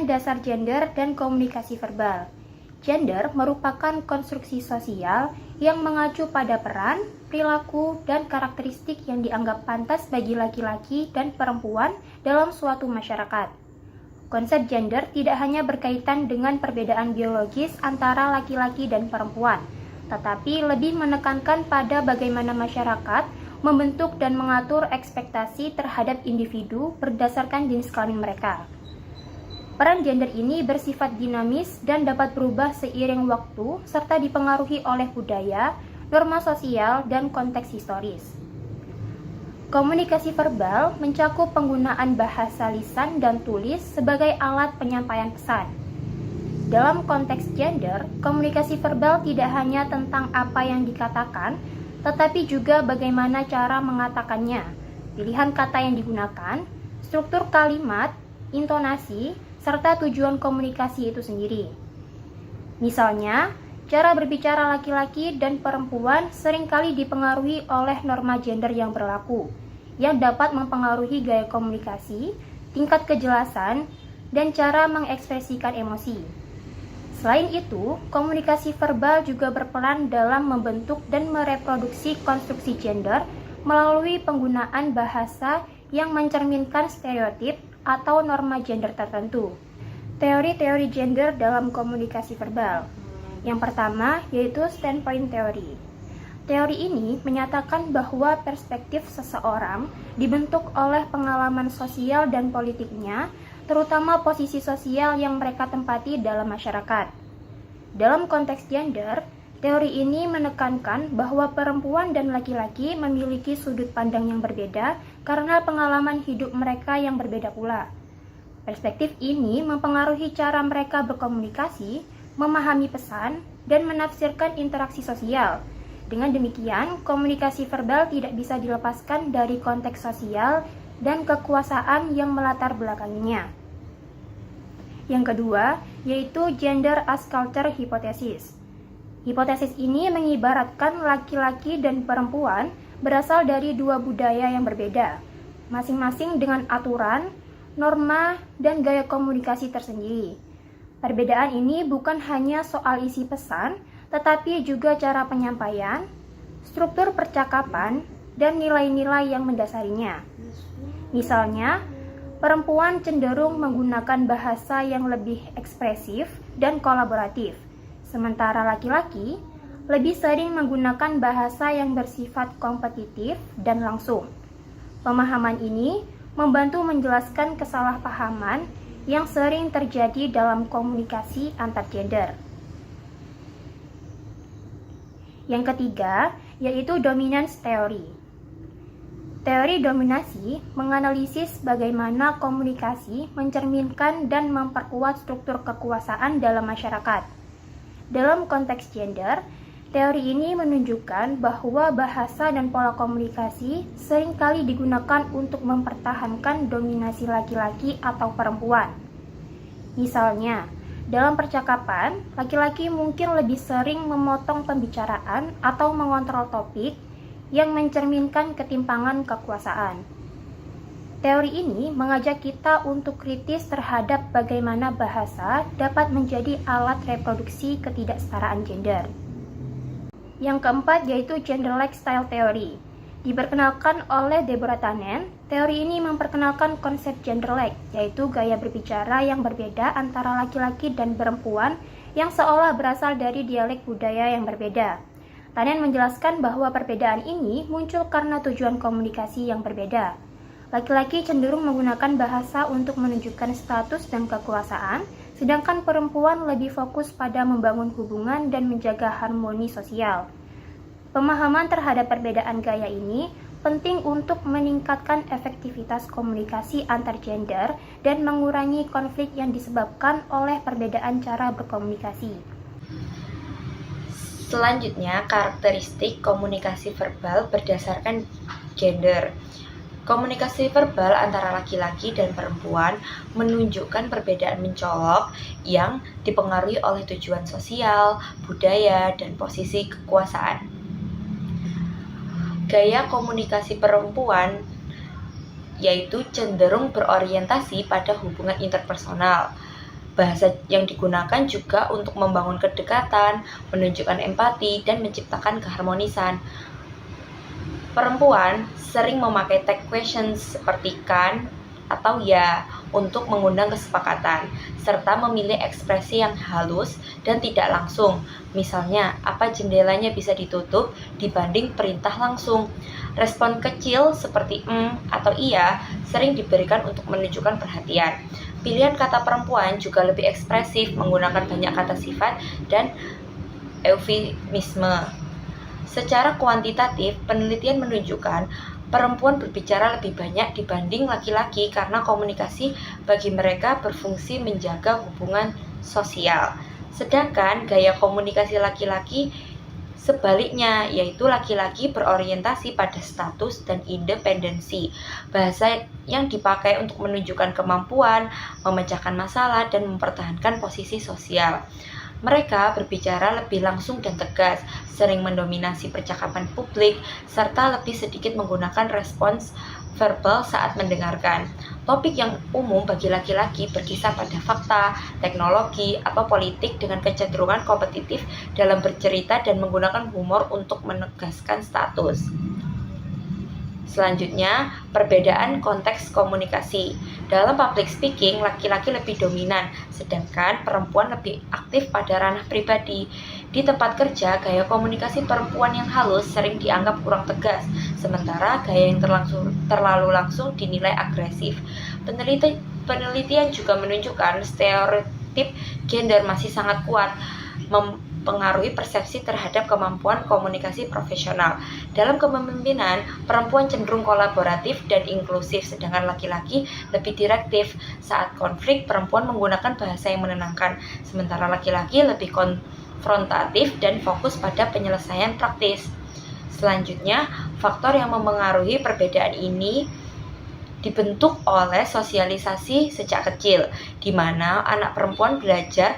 pengertian dasar gender dan komunikasi verbal. Gender merupakan konstruksi sosial yang mengacu pada peran, perilaku, dan karakteristik yang dianggap pantas bagi laki-laki dan perempuan dalam suatu masyarakat. Konsep gender tidak hanya berkaitan dengan perbedaan biologis antara laki-laki dan perempuan, tetapi lebih menekankan pada bagaimana masyarakat membentuk dan mengatur ekspektasi terhadap individu berdasarkan jenis kelamin mereka. Peran gender ini bersifat dinamis dan dapat berubah seiring waktu serta dipengaruhi oleh budaya, norma sosial, dan konteks historis. Komunikasi verbal mencakup penggunaan bahasa lisan dan tulis sebagai alat penyampaian pesan. Dalam konteks gender, komunikasi verbal tidak hanya tentang apa yang dikatakan, tetapi juga bagaimana cara mengatakannya, pilihan kata yang digunakan, struktur kalimat, intonasi, serta tujuan komunikasi itu sendiri. Misalnya, cara berbicara laki-laki dan perempuan seringkali dipengaruhi oleh norma gender yang berlaku, yang dapat mempengaruhi gaya komunikasi, tingkat kejelasan, dan cara mengekspresikan emosi. Selain itu, komunikasi verbal juga berperan dalam membentuk dan mereproduksi konstruksi gender melalui penggunaan bahasa yang mencerminkan stereotip atau norma gender tertentu. Teori-teori gender dalam komunikasi verbal. Yang pertama yaitu standpoint theory. Teori ini menyatakan bahwa perspektif seseorang dibentuk oleh pengalaman sosial dan politiknya, terutama posisi sosial yang mereka tempati dalam masyarakat. Dalam konteks gender, teori ini menekankan bahwa perempuan dan laki-laki memiliki sudut pandang yang berbeda karena pengalaman hidup mereka yang berbeda pula. Perspektif ini mempengaruhi cara mereka berkomunikasi, memahami pesan, dan menafsirkan interaksi sosial. Dengan demikian, komunikasi verbal tidak bisa dilepaskan dari konteks sosial dan kekuasaan yang melatar belakanginya. Yang kedua, yaitu gender as culture hypothesis. Hipotesis ini mengibaratkan laki-laki dan perempuan berasal dari dua budaya yang berbeda, masing-masing dengan aturan, norma, dan gaya komunikasi tersendiri. Perbedaan ini bukan hanya soal isi pesan, tetapi juga cara penyampaian, struktur percakapan, dan nilai-nilai yang mendasarinya. Misalnya, perempuan cenderung menggunakan bahasa yang lebih ekspresif dan kolaboratif, sementara laki-laki lebih sering menggunakan bahasa yang bersifat kompetitif dan langsung. Pemahaman ini membantu menjelaskan kesalahpahaman yang sering terjadi dalam komunikasi antar gender. Yang ketiga, yaitu dominance theory. Teori dominasi menganalisis bagaimana komunikasi mencerminkan dan memperkuat struktur kekuasaan dalam masyarakat. Dalam konteks gender, teori ini menunjukkan bahwa bahasa dan pola komunikasi seringkali digunakan untuk mempertahankan dominasi laki-laki atau perempuan. Misalnya, dalam percakapan, laki-laki mungkin lebih sering memotong pembicaraan atau mengontrol topik yang mencerminkan ketimpangan kekuasaan. Teori ini mengajak kita untuk kritis terhadap bagaimana bahasa dapat menjadi alat reproduksi ketidaksetaraan gender. Yang keempat yaitu gender-like style theory. Diperkenalkan oleh Deborah Tannen, teori ini memperkenalkan konsep gender-like, yaitu gaya berbicara yang berbeda antara laki-laki dan perempuan yang seolah berasal dari dialek budaya yang berbeda. Tannen menjelaskan bahwa perbedaan ini muncul karena tujuan komunikasi yang berbeda. Laki-laki cenderung menggunakan bahasa untuk menunjukkan status dan kekuasaan, sedangkan perempuan lebih fokus pada membangun hubungan dan menjaga harmoni sosial. Pemahaman terhadap perbedaan gaya ini penting untuk meningkatkan efektivitas komunikasi antar gender dan mengurangi konflik yang disebabkan oleh perbedaan cara berkomunikasi. Selanjutnya, karakteristik komunikasi verbal berdasarkan gender. Komunikasi verbal antara laki-laki dan perempuan menunjukkan perbedaan mencolok yang dipengaruhi oleh tujuan sosial, budaya, dan posisi kekuasaan. Gaya komunikasi perempuan yaitu cenderung berorientasi pada hubungan interpersonal, Bahasa yang digunakan juga untuk membangun kedekatan, menunjukkan empati, dan menciptakan keharmonisan. Perempuan sering memakai tag questions seperti kan atau ya untuk mengundang kesepakatan, serta memilih ekspresi yang halus dan tidak langsung. Misalnya, apa jendelanya bisa ditutup dibanding perintah langsung. Respon kecil seperti atau iya sering diberikan untuk menunjukkan perhatian. Pilihan kata perempuan juga lebih ekspresif, menggunakan banyak kata sifat dan eufemisme. Secara kuantitatif, penelitian menunjukkan perempuan berbicara lebih banyak dibanding laki-laki karena komunikasi bagi mereka berfungsi menjaga hubungan sosial. Sedangkan gaya komunikasi laki-laki sebaliknya, yaitu laki-laki berorientasi pada status dan independensi. Bahasa yang dipakai untuk menunjukkan kemampuan, memecahkan masalah, dan mempertahankan posisi sosial. Mereka berbicara lebih langsung dan tegas, sering mendominasi percakapan publik, serta lebih sedikit menggunakan respons verbal saat mendengarkan. Topik yang umum bagi laki-laki berkisar pada fakta, teknologi, atau politik dengan kecenderungan kompetitif dalam bercerita dan menggunakan humor untuk menegaskan status. Selanjutnya, perbedaan konteks komunikasi. Dalam public speaking, laki-laki lebih dominan, sedangkan perempuan lebih aktif pada ranah pribadi. Di tempat kerja, gaya komunikasi perempuan yang halus sering dianggap kurang tegas, sementara gaya yang terlalu langsung dinilai agresif. Penelitian juga menunjukkan stereotip gender masih sangat kuat, mempengaruhi persepsi terhadap kemampuan komunikasi profesional. Dalam kepemimpinan, perempuan cenderung kolaboratif dan inklusif, sedangkan laki-laki lebih direktif. Saat konflik, perempuan menggunakan bahasa yang menenangkan, sementara laki-laki lebih konfrontatif dan fokus pada penyelesaian praktis. Selanjutnya, faktor yang mempengaruhi perbedaan ini dibentuk oleh sosialisasi sejak kecil, di mana anak perempuan belajar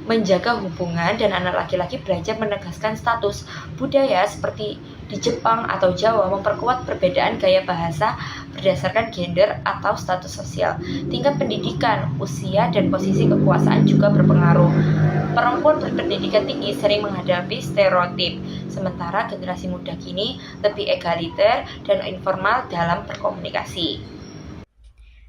menjaga hubungan dan anak laki-laki belajar menegaskan status. Budaya seperti di Jepang atau Jawa memperkuat perbedaan gaya bahasa berdasarkan gender atau status sosial. Tingkat pendidikan, usia, dan posisi kekuasaan juga berpengaruh. Perempuan berpendidikan tinggi sering menghadapi stereotip, sementara generasi muda kini lebih egaliter dan informal dalam berkomunikasi.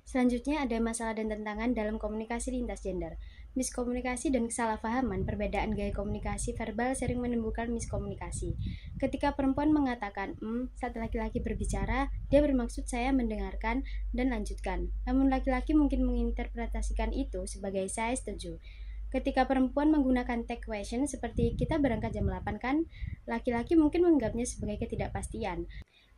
Selanjutnya ada masalah dan tantangan dalam komunikasi lintas gender. Miskomunikasi dan kesalahpahaman perbedaan gaya komunikasi verbal sering menimbulkan miskomunikasi. Ketika perempuan mengatakan saat laki-laki berbicara, dia bermaksud saya mendengarkan dan lanjutkan. Namun laki-laki mungkin menginterpretasikan itu sebagai saya setuju. Ketika perempuan menggunakan tag question seperti kita berangkat jam 8 kan, laki-laki mungkin menganggapnya sebagai ketidakpastian.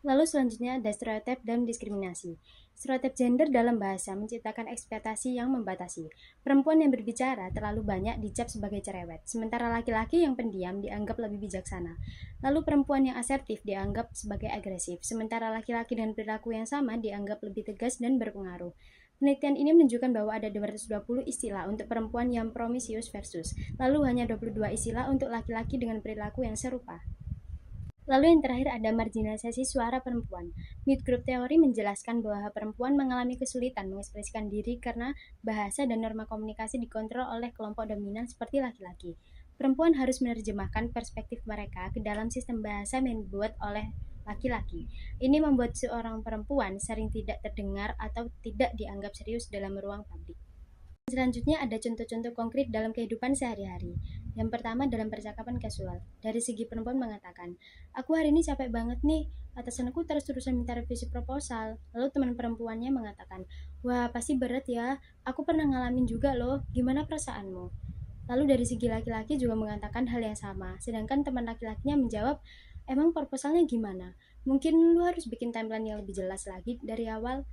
Lalu selanjutnya ada stereotip dan diskriminasi. Stereotip gender dalam bahasa menciptakan ekspektasi yang membatasi. Perempuan yang berbicara terlalu banyak dicap sebagai cerewet, sementara laki-laki yang pendiam dianggap lebih bijaksana. Lalu perempuan yang asertif dianggap sebagai agresif, sementara laki-laki dengan perilaku yang sama dianggap lebih tegas dan berpengaruh. Penelitian ini menunjukkan bahwa ada 220 istilah untuk perempuan yang promisius versus, lalu hanya 22 istilah untuk laki-laki dengan perilaku yang serupa. Lalu yang terakhir ada marginalisasi suara perempuan. Mute group teori menjelaskan bahwa perempuan mengalami kesulitan mengekspresikan diri karena bahasa dan norma komunikasi dikontrol oleh kelompok dominan seperti laki-laki. Perempuan harus menerjemahkan perspektif mereka ke dalam sistem bahasa yang dibuat oleh laki-laki. Ini membuat seorang perempuan sering tidak terdengar atau tidak dianggap serius dalam ruang publik. Selanjutnya ada contoh-contoh konkret dalam kehidupan sehari-hari. Yang pertama dalam percakapan kasual. Dari segi perempuan mengatakan, aku hari ini capek banget nih, atasanku terus-terusan minta revisi proposal. Lalu teman perempuannya mengatakan, wah pasti berat ya, aku pernah ngalamin juga loh, gimana perasaanmu? Lalu dari segi laki-laki juga mengatakan hal yang sama, sedangkan teman laki-lakinya menjawab, emang proposalnya gimana? Mungkin lu harus bikin timeline yang lebih jelas lagi dari awal.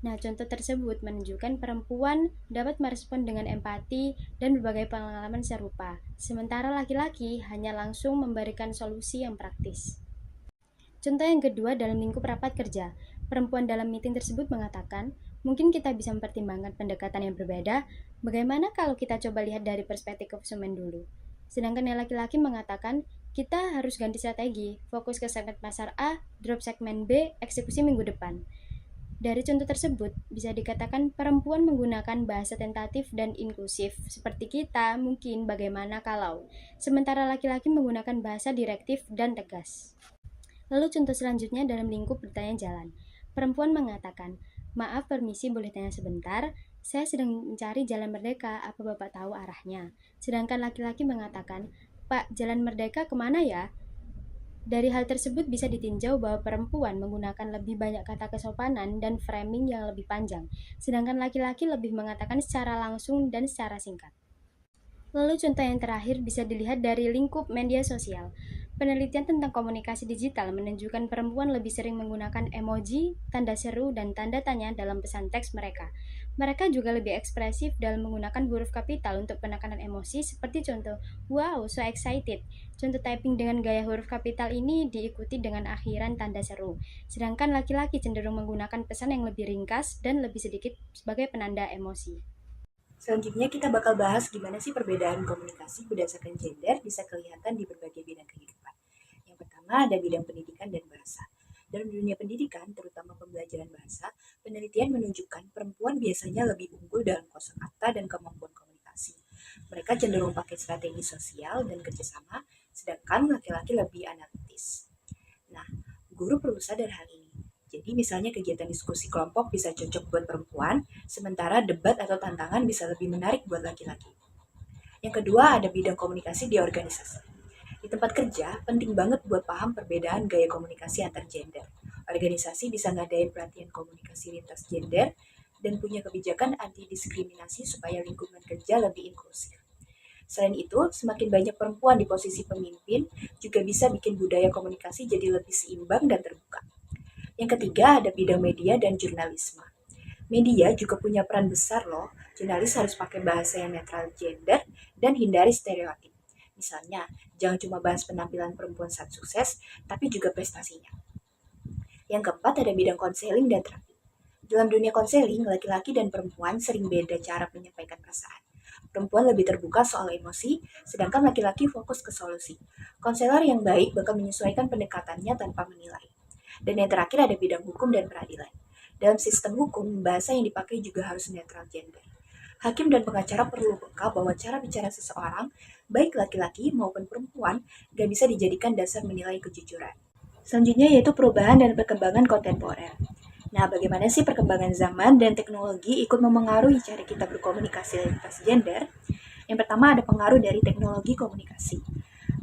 Nah, contoh tersebut menunjukkan perempuan dapat merespon dengan empati dan berbagai pengalaman serupa, sementara laki-laki hanya langsung memberikan solusi yang praktis. Contoh yang kedua dalam lingkup rapat kerja, perempuan dalam meeting tersebut mengatakan, mungkin kita bisa mempertimbangkan pendekatan yang berbeda, bagaimana kalau kita coba lihat dari perspektif konsumen dulu. Sedangkan yang laki-laki mengatakan, kita harus ganti strategi, fokus ke segmen pasar A, drop segmen B, eksekusi minggu depan. Dari contoh tersebut, bisa dikatakan perempuan menggunakan bahasa tentatif dan inklusif, seperti kita mungkin bagaimana kalau, sementara laki-laki menggunakan bahasa direktif dan tegas. Lalu contoh selanjutnya dalam lingkup bertanya jalan. Perempuan mengatakan, "Maaf, permisi, boleh tanya sebentar? Saya sedang mencari jalan merdeka, apa Bapak tahu arahnya?" Sedangkan laki-laki mengatakan, "Pak, jalan merdeka kemana ya?" Dari hal tersebut bisa ditinjau bahwa perempuan menggunakan lebih banyak kata kesopanan dan framing yang lebih panjang, sedangkan laki-laki lebih mengatakan secara langsung dan secara singkat. Lalu contoh yang terakhir bisa dilihat dari lingkup media sosial. Penelitian tentang komunikasi digital menunjukkan perempuan lebih sering menggunakan emoji, tanda seru, dan tanda tanya dalam pesan teks mereka. Mereka juga lebih ekspresif dalam menggunakan huruf kapital untuk penekanan emosi seperti contoh, "Wow, so excited." Contoh typing dengan gaya huruf kapital ini diikuti dengan akhiran tanda seru. Sedangkan laki-laki cenderung menggunakan pesan yang lebih ringkas dan lebih sedikit sebagai penanda emosi. Selanjutnya kita bakal bahas gimana sih perbedaan komunikasi berdasarkan gender bisa kelihatan di berbagai bidang kehidupan. Yang pertama ada bidang pendidikan dan bahasa. Dalam dunia pendidikan, terutama pembelajaran bahasa, penelitian menunjukkan perempuan biasanya lebih unggul dalam kosakata dan kemampuan komunikasi. Mereka cenderung pakai strategi sosial dan kerjasama, sedangkan laki-laki lebih analitis. Nah, guru perlu sadar hal ini. Jadi misalnya kegiatan diskusi kelompok bisa cocok buat perempuan, sementara debat atau tantangan bisa lebih menarik buat laki-laki. Yang kedua ada bidang komunikasi di organisasi. Di tempat kerja, penting banget buat paham perbedaan gaya komunikasi antar gender. Organisasi bisa ngadain pelatihan komunikasi lintas gender dan punya kebijakan anti diskriminasi supaya lingkungan kerja lebih inklusif. Selain itu, semakin banyak perempuan di posisi pemimpin juga bisa bikin budaya komunikasi jadi lebih seimbang dan terbuka. Yang ketiga ada bidang media dan jurnalisme. Media juga punya peran besar loh. Jurnalis harus pakai bahasa yang netral gender dan hindari stereotip. Misalnya, jangan cuma bahas penampilan perempuan saat sukses, tapi juga prestasinya. Yang keempat ada bidang konseling dan terapi. Dalam dunia konseling, laki-laki dan perempuan sering beda cara menyampaikan perasaan. Perempuan lebih terbuka soal emosi, sedangkan laki-laki fokus ke solusi. Konselor yang baik bakal menyesuaikan pendekatannya tanpa menilai. Dan yang terakhir ada bidang hukum dan peradilan. Dalam sistem hukum, bahasa yang dipakai juga harus netral gender. Hakim dan pengacara perlu peka bahwa cara bicara seseorang, baik laki-laki maupun perempuan, gak bisa dijadikan dasar menilai kejujuran. Selanjutnya yaitu perubahan dan perkembangan kontemporer. Nah, bagaimana sih perkembangan zaman dan teknologi ikut memengaruhi cara kita berkomunikasi lintas gender? Yang pertama ada pengaruh dari teknologi komunikasi.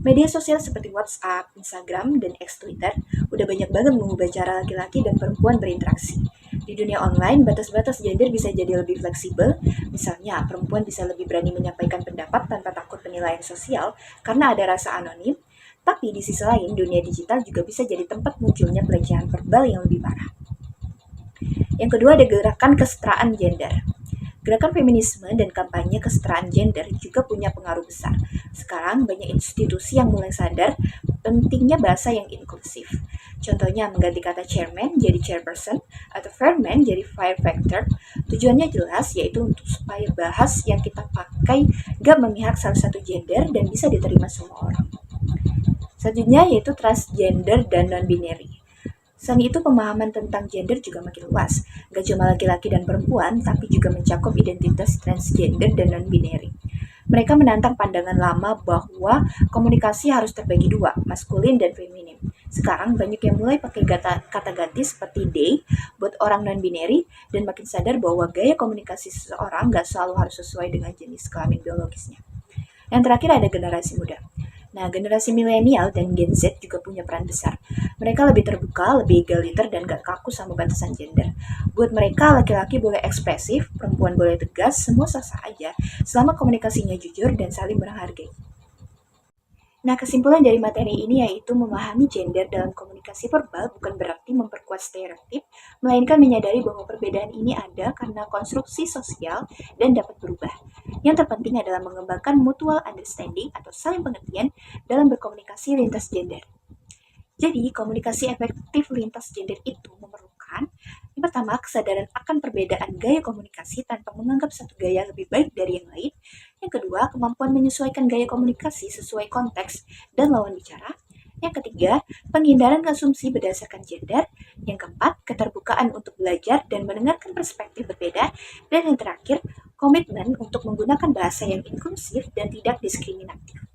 Media sosial seperti WhatsApp, Instagram, dan X-Twitter udah banyak banget mengubah cara laki-laki dan perempuan berinteraksi. Di dunia online, batas-batas gender bisa jadi lebih fleksibel. Misalnya, perempuan bisa lebih berani menyampaikan pendapat tanpa takut penilaian sosial karena ada rasa anonim. Tapi di sisi lain, dunia digital juga bisa jadi tempat munculnya pelecehan verbal yang lebih parah. Yang kedua ada gerakan kesetaraan gender. Gerakan feminisme dan kampanye kesetaraan gender juga punya pengaruh besar. Sekarang banyak institusi yang mulai sadar pentingnya bahasa yang inklusif. Contohnya mengganti kata chairman jadi chairperson atau fireman jadi firefactor. Tujuannya jelas yaitu untuk supaya bahas yang kita pakai gak memihak salah satu gender dan bisa diterima semua orang. Selanjutnya yaitu transgender dan non-binary. Selain itu, pemahaman tentang gender juga makin luas. Gak cuma laki-laki dan perempuan, tapi juga mencakup identitas transgender dan non-binary. Mereka menantang pandangan lama bahwa komunikasi harus terbagi dua, maskulin dan feminim. Sekarang banyak yang mulai pakai kata ganti seperti they buat orang non-binary dan makin sadar bahwa gaya komunikasi seseorang gak selalu harus sesuai dengan jenis kelamin biologisnya. Yang terakhir ada generasi muda. Nah, generasi milenial dan Gen Z juga punya peran besar. Mereka lebih terbuka, lebih egaliter, dan gak kaku sama batasan gender. Buat mereka, laki-laki boleh ekspresif, perempuan boleh tegas, semua sah-sah aja, selama komunikasinya jujur dan saling menghargai. Nah, kesimpulan dari materi ini yaitu memahami gender dalam komunikasi verbal bukan berarti memperkuat stereotip, melainkan menyadari bahwa perbedaan ini ada karena konstruksi sosial dan dapat berubah. Yang terpenting adalah mengembangkan mutual understanding atau saling pengertian dalam berkomunikasi lintas gender. Jadi, komunikasi efektif lintas gender itu memerlukan yang pertama, kesadaran akan perbedaan gaya komunikasi tanpa menganggap satu gaya lebih baik dari yang lain. Yang kedua, kemampuan menyesuaikan gaya komunikasi sesuai konteks dan lawan bicara. Yang ketiga, penghindaran asumsi berdasarkan gender. Yang keempat, keterbukaan untuk belajar dan mendengarkan perspektif berbeda. Dan yang terakhir, komitmen untuk menggunakan bahasa yang inklusif dan tidak diskriminatif.